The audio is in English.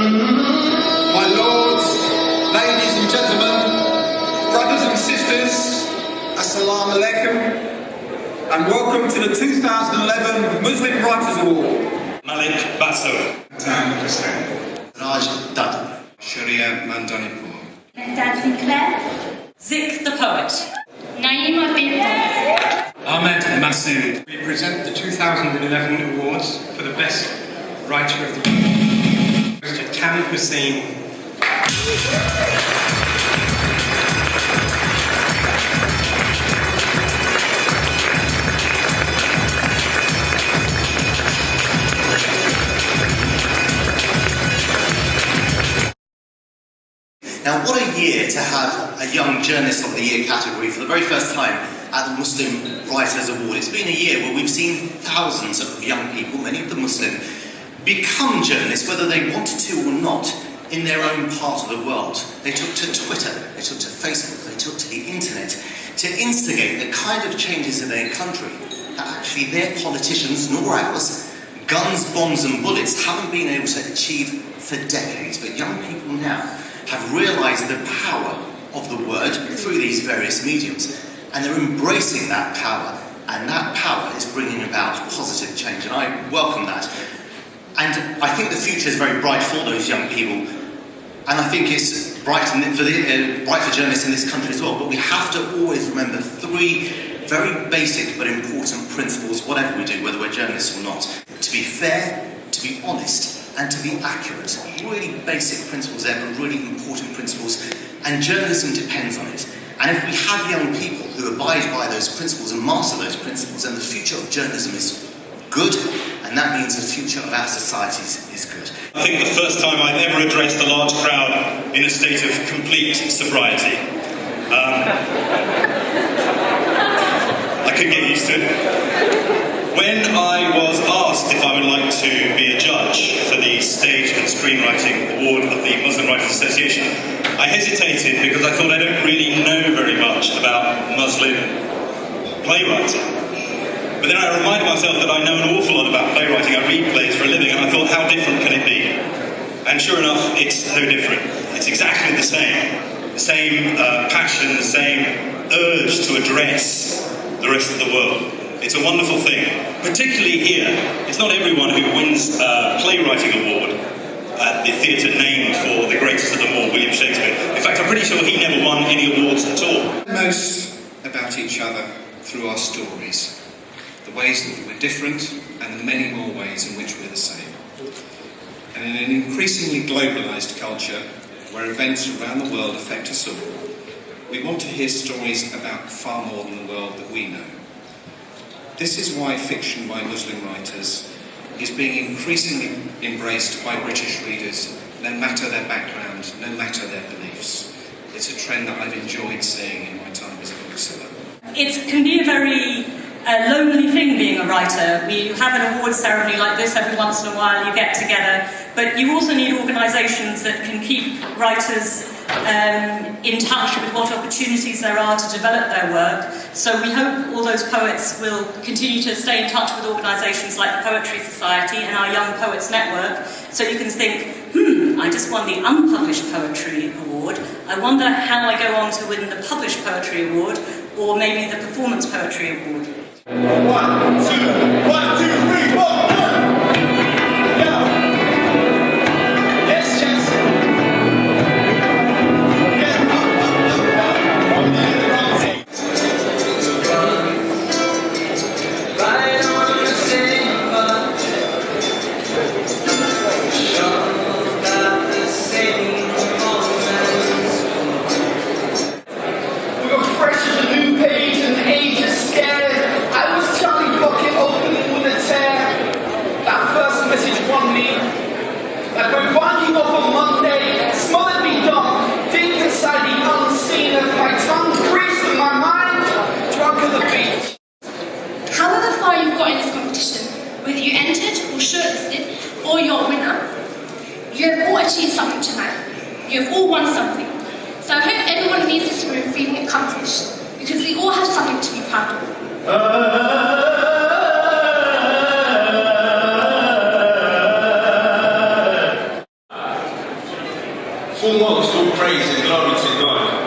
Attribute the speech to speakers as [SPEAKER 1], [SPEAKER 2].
[SPEAKER 1] My lords, ladies and gentlemen, brothers and sisters, Assalamu alaikum, and welcome to the 2011 Muslim Writers Award.
[SPEAKER 2] Malik Basso,
[SPEAKER 3] Tan Hussain,
[SPEAKER 4] Raj Dutt,
[SPEAKER 3] Sharia Mandanipur,
[SPEAKER 5] Dan Sinclair,
[SPEAKER 6] Zik the poet,
[SPEAKER 5] Naima Binta,
[SPEAKER 2] Ahmed Massoud.
[SPEAKER 3] we present the 2011 awards for the best writer of the year to Tan Hussain.
[SPEAKER 4] Now, what a year to have a Young Journalist of the Year category for the very first time at the Muslim Writers Award. It's been a year where we've seen thousands of young people, many of them Muslim, become journalists, whether they wanted to or not, in their own part of the world. They took to Twitter, they took to Facebook, they took to the internet to instigate the kind of changes in their country that actually their politicians, nor ours, guns, bombs and bullets haven't been able to achieve for decades. But young people now have realised the power of the word through these various mediums, and they're embracing that power, and that power is bringing about positive change, and I welcome that. And I think the future is very bright for those young people, and I think it's bright for journalists in this country as well. But we have to always remember three very basic but important principles, whatever we do, whether we're journalists or not: to be fair, to be honest, and to be accurate. Really basic principles there, but really important principles, and journalism depends on it. And if we have young people who abide by those principles and master those principles, then the future of journalism is good, and that means the future of our societies is good.
[SPEAKER 2] I think the first time I've ever addressed a large crowd in a state of complete sobriety. I couldn't get used to it. When I was asked if I would like to be a judge for the Stage and Screenwriting Award of the Muslim Writers Association, I hesitated because I thought I don't really know very much about Muslim playwriting. But then I reminded myself that I know an awful lot about playwriting. I read plays for a living, and I thought, how different can it be? And sure enough, it's no different. It's exactly the same. The same passion, the same urge to address the rest of the world. It's a wonderful thing, particularly here. It's not everyone who wins a playwriting award at the theatre named for the greatest of them all, William Shakespeare. In fact, I'm pretty sure he never won any awards at all.
[SPEAKER 3] Most about each other through our stories, the ways that we're different, and the many more ways in which we're the same. And in an increasingly globalised culture, where events around the world affect us all, we want to hear stories about far more than the world that we know. This is why fiction by Muslim writers is being increasingly embraced by British readers, no matter their background, no matter their beliefs. It's a trend that I've enjoyed seeing in my time as a bookseller.
[SPEAKER 6] It can be a very lonely thing being a writer. We have an award ceremony like this every once in a while, you get together, but you also need organisations that can keep writers in touch with what opportunities there are to develop their work. So we hope all those poets will continue to stay in touch with organisations like the Poetry Society and our Young Poets Network, so you can think, I just won the Unpublished Poetry Award. I wonder how I go on to win the Published Poetry Award, or maybe the Performance Poetry Award.
[SPEAKER 1] 1, 2, 1, 2, 3, 4, 1.
[SPEAKER 5] Whether you entered or shortlisted or you're a winner, you have all achieved something tonight. You have all won something. So I hope everyone leaves this room feeling accomplished, because we all have something to be proud of.
[SPEAKER 7] foremost all praise and glory to God.